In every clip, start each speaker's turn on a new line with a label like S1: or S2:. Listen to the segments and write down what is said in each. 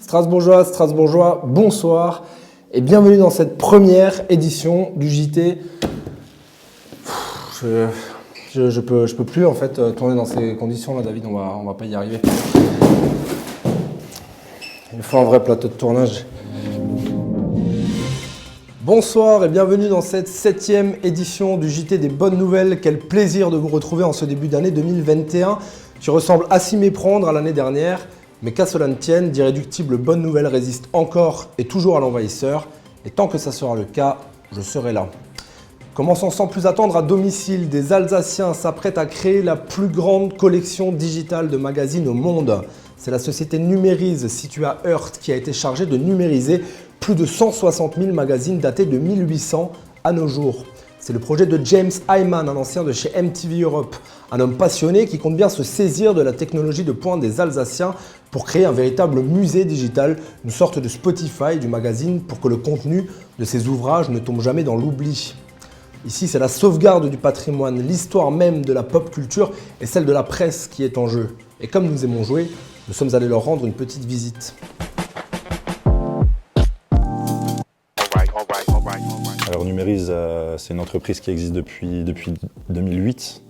S1: Strasbourgeois, Strasbourgeois, bonsoir et bienvenue dans cette première édition du JT. Je peux plus en fait tourner dans ces conditions là, David, on va pas y arriver. Il faut un vrai plateau de tournage. Bonsoir et bienvenue dans cette 7e édition du JT des bonnes nouvelles. Quel plaisir de vous retrouver en ce début d'année 2021 qui ressemble à s'y méprendre à l'année dernière. Mais qu'à cela ne tienne, d'irréductibles bonnes nouvelles résistent encore et toujours à l'envahisseur. Et tant que ça sera le cas, je serai là. Commençons sans plus attendre à domicile. Des Alsaciens s'apprêtent à créer la plus grande collection digitale de magazines au monde. C'est la société Numérise, située à Heurt, qui a été chargée de numériser plus de 160 000 magazines datés de 1800 à nos jours. C'est le projet de James Hyman, un ancien de chez MTV Europe, un homme passionné qui compte bien se saisir de la technologie de pointe des Alsaciens pour créer un véritable musée digital, une sorte de Spotify du magazine pour que le contenu de ces ouvrages ne tombe jamais dans l'oubli. Ici, c'est la sauvegarde du patrimoine, l'histoire même de la pop culture et celle de la presse qui est en jeu. Et comme nous aimons jouer, nous sommes allés leur rendre une petite visite.
S2: Alors Numérise, c'est une entreprise qui existe depuis 2008,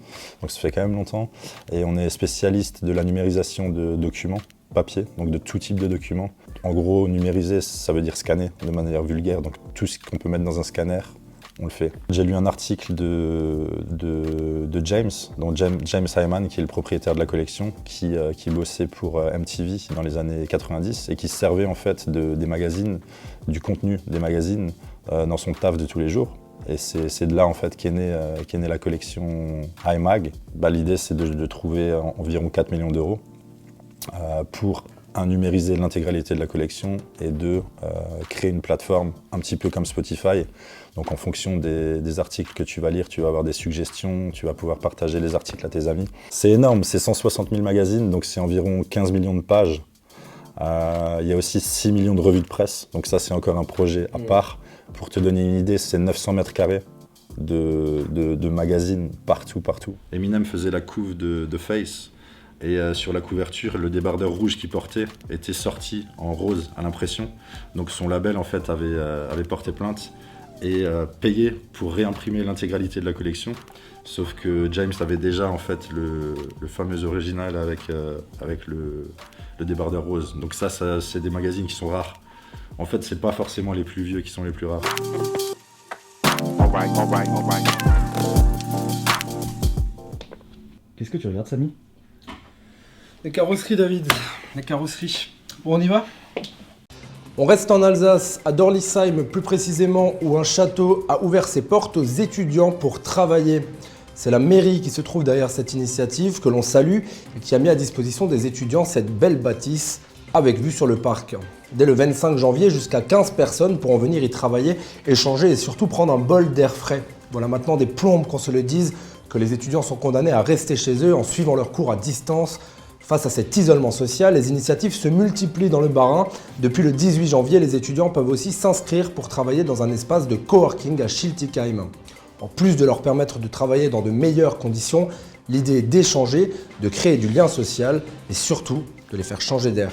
S2: donc ça fait quand même longtemps. Et on est spécialiste de la numérisation de documents papier, donc de tout type de documents. En gros, numériser, ça veut dire scanner de manière vulgaire, donc tout ce qu'on peut mettre dans un scanner, on le fait. J'ai lu un article de James, donc James Hyman, qui est le propriétaire de la collection, qui bossait pour MTV dans les années 90 et qui servait en fait des magazines, du contenu des magazines dans son taf de tous les jours. Et c'est de là en fait qu'est née la collection iMag. L'idée c'est de trouver environ 4 millions d'euros pour numériser l'intégralité de la collection et créer une plateforme un petit peu comme Spotify. Donc en fonction des articles que tu vas lire, tu vas avoir des suggestions, tu vas pouvoir partager les articles à tes amis. C'est énorme, c'est 160 000 magazines, donc c'est environ 15 millions de pages. Il y a aussi 6 millions de revues de presse, donc ça c'est encore un projet à part. Pour te donner une idée, c'est 900 mètres carrés de magazines partout. Eminem faisait la couve de Face. Et sur la couverture, le débardeur rouge qu'il portait était sorti en rose à l'impression. Donc son label en fait avait porté plainte et payé pour réimprimer l'intégralité de la collection. Sauf que James avait déjà en fait le fameux original avec le débardeur rose. Donc ça c'est des magazines qui sont rares. En fait, c'est pas forcément les plus vieux qui sont les plus rares.
S3: Alright. Qu'est-ce que tu regardes, Samy?
S1: Les carrosseries, David, les carrosseries. Bon, on y va? On reste en Alsace, à Dorlisheim plus précisément, où un château a ouvert ses portes aux étudiants pour travailler. C'est la mairie qui se trouve derrière cette initiative que l'on salue et qui a mis à disposition des étudiants cette belle bâtisse avec vue sur le parc. Dès le 25 janvier, jusqu'à 15 personnes pourront venir y travailler, échanger et surtout prendre un bol d'air frais. Voilà maintenant des plombes qu'on se le dise, que les étudiants sont condamnés à rester chez eux en suivant leurs cours à distance. Face à cet isolement social, les initiatives se multiplient dans le Bas-Rhin. Depuis le 18 janvier, les étudiants peuvent aussi s'inscrire pour travailler dans un espace de coworking à Schiltigheim. En plus de leur permettre de travailler dans de meilleures conditions, l'idée est d'échanger, de créer du lien social et surtout de les faire changer d'air.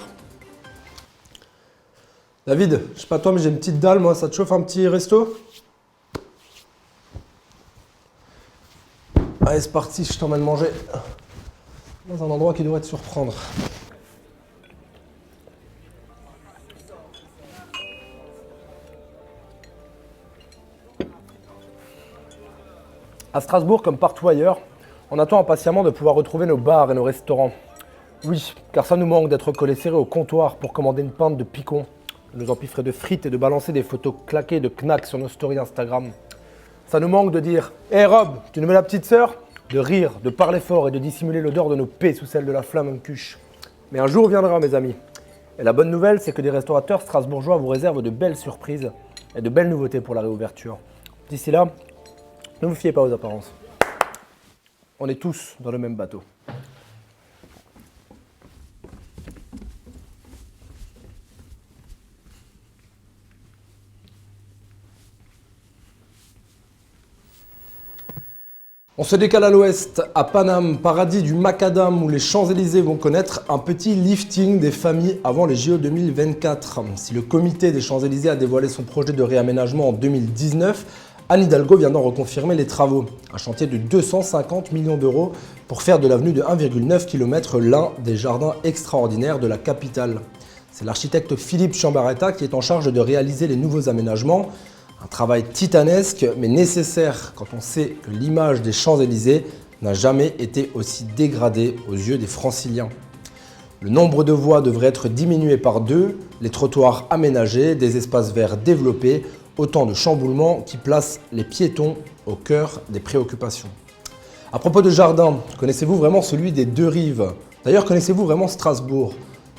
S1: David, je sais pas toi, mais j'ai une petite dalle, moi, ça te chauffe un petit resto? Allez, c'est parti, je t'emmène manger dans un endroit qui devrait te surprendre. À Strasbourg, comme partout ailleurs, on attend impatiemment de pouvoir retrouver nos bars et nos restaurants. Oui, car ça nous manque d'être collés serrés au comptoir pour commander une pinte de picon, de nous empiffrer de frites et de balancer des photos claquées de knacks sur nos stories Instagram. Ça nous manque de dire « Hé Rob, tu nous mets la petite sœur ?» De rire, de parler fort et de dissimuler l'odeur de nos pets sous celle de la flamme cuche. Mais un jour viendra, mes amis. Et la bonne nouvelle, c'est que des restaurateurs strasbourgeois vous réservent de belles surprises et de belles nouveautés pour la réouverture. D'ici là, ne vous fiez pas aux apparences. On est tous dans le même bateau. On se décale à l'ouest, à Paname, paradis du macadam où les Champs-Élysées vont connaître un petit lifting des familles avant les JO 2024. Si le comité des Champs-Élysées a dévoilé son projet de réaménagement en 2019, Anne Hidalgo vient d'en reconfirmer les travaux. Un chantier de 250 millions d'euros pour faire de l'avenue de 1,9 km l'un des jardins extraordinaires de la capitale. C'est l'architecte Philippe Chambaretta qui est en charge de réaliser les nouveaux aménagements. Un travail titanesque mais nécessaire quand on sait que l'image des Champs-Élysées n'a jamais été aussi dégradée aux yeux des Franciliens. Le nombre de voies devrait être diminué par 2, les trottoirs aménagés, des espaces verts développés, autant de chamboulements qui placent les piétons au cœur des préoccupations. À propos de jardin, connaissez-vous vraiment celui des deux rives? D'ailleurs, connaissez-vous vraiment Strasbourg?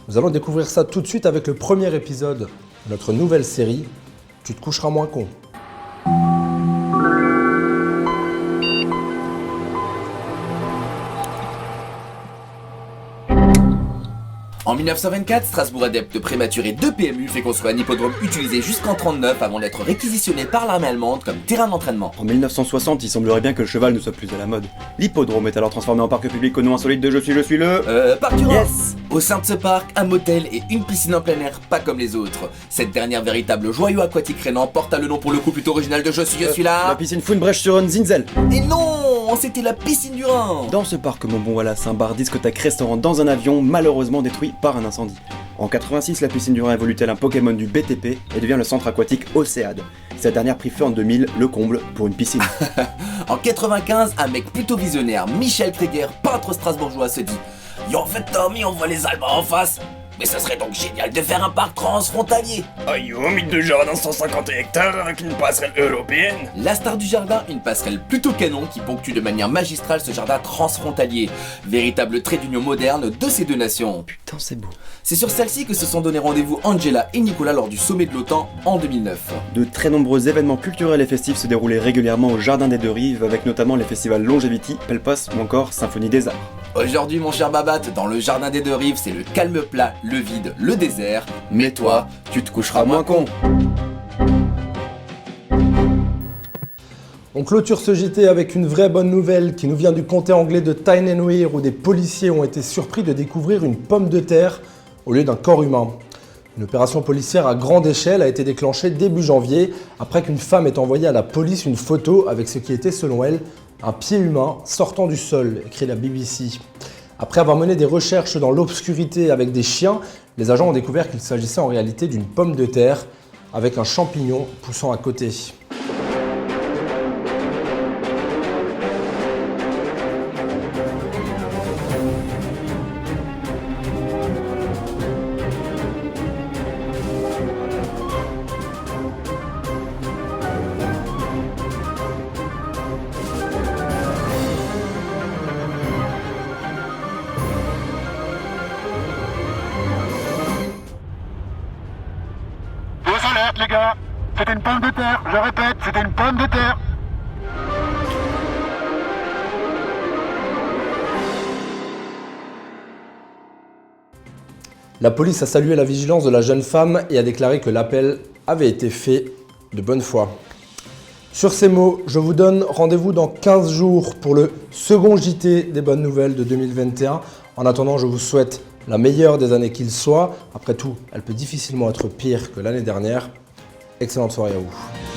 S1: Nous allons découvrir ça tout de suite avec le premier épisode de notre nouvelle série. Tu te coucheras moins con.
S4: En 1924, Strasbourg adepte prématuré de PMU fait construire un hippodrome utilisé jusqu'en 1939 avant d'être réquisitionné par l'armée allemande comme terrain d'entraînement.
S5: En 1960, il semblerait bien que le cheval ne soit plus à la mode. L'hippodrome est alors transformé en parc public au nom insolite de Je suis le...
S4: Parc Durand.
S5: Yes.
S4: Au sein de ce parc, un motel et une piscine en plein air pas comme les autres. Cette dernière véritable joyau aquatique rhénan porta le nom pour le coup plutôt original de Je suis là.
S5: La piscine Funbrech sur un Zinzel.
S4: Et non, c'était la piscine du Rhin.
S5: Dans ce parc, mon bon Wallace, un bar discothèque restaurant dans un avion malheureusement détruit par un incendie. En 86, la piscine du Rhin évolue tel un Pokémon du BTP et devient le centre aquatique Océade. Cette dernière prit feu en 2000, le comble pour une piscine.
S4: En 95, un mec plutôt visionnaire, Michel Tréguer, peintre strasbourgeois, se dit « Yo, en fait Tommy, on voit les Allemands en face, mais ça serait donc génial de faire un parc transfrontalier !»
S6: Aïe, oh, mythe de jardin 150 hectares avec une passerelle européenne.
S4: La star du jardin, une passerelle plutôt canon qui ponctue de manière magistrale ce jardin transfrontalier. Véritable trait d'union moderne de ces deux nations.
S5: Putain, c'est beau.
S4: C'est sur celle-ci que se sont donné rendez-vous Angela et Nicolas lors du sommet de l'OTAN en 2009.
S5: De très nombreux événements culturels et festifs se déroulaient régulièrement au Jardin des Deux Rives, avec notamment les festivals Longevity, Pelpas ou encore Symphonie des Arts.
S4: Aujourd'hui mon cher Babat, dans le Jardin des Deux Rives, c'est le calme plat, le vide, le désert. Mais toi, tu te coucheras moins con.
S1: On clôture ce JT avec une vraie bonne nouvelle qui nous vient du comté anglais de Tyne and Wear où des policiers ont été surpris de découvrir une pomme de terre au lieu d'un corps humain. Une opération policière à grande échelle a été déclenchée début janvier après qu'une femme ait envoyé à la police une photo avec ce qui était selon elle un pied humain sortant du sol, écrit la BBC. Après avoir mené des recherches dans l'obscurité avec des chiens, les agents ont découvert qu'il s'agissait en réalité d'une pomme de terre avec un champignon poussant à côté.
S6: Alerte les gars, c'était une pomme de terre, je répète, c'était une pomme de terre.
S1: La police a salué la vigilance de la jeune femme et a déclaré que l'appel avait été fait de bonne foi. Sur ces mots, je vous donne rendez-vous dans 15 jours pour le second JT des bonnes nouvelles de 2021. En attendant, je vous souhaite la meilleure des années qu'il soit. Après tout, elle peut difficilement être pire que l'année dernière. Excellente soirée à vous.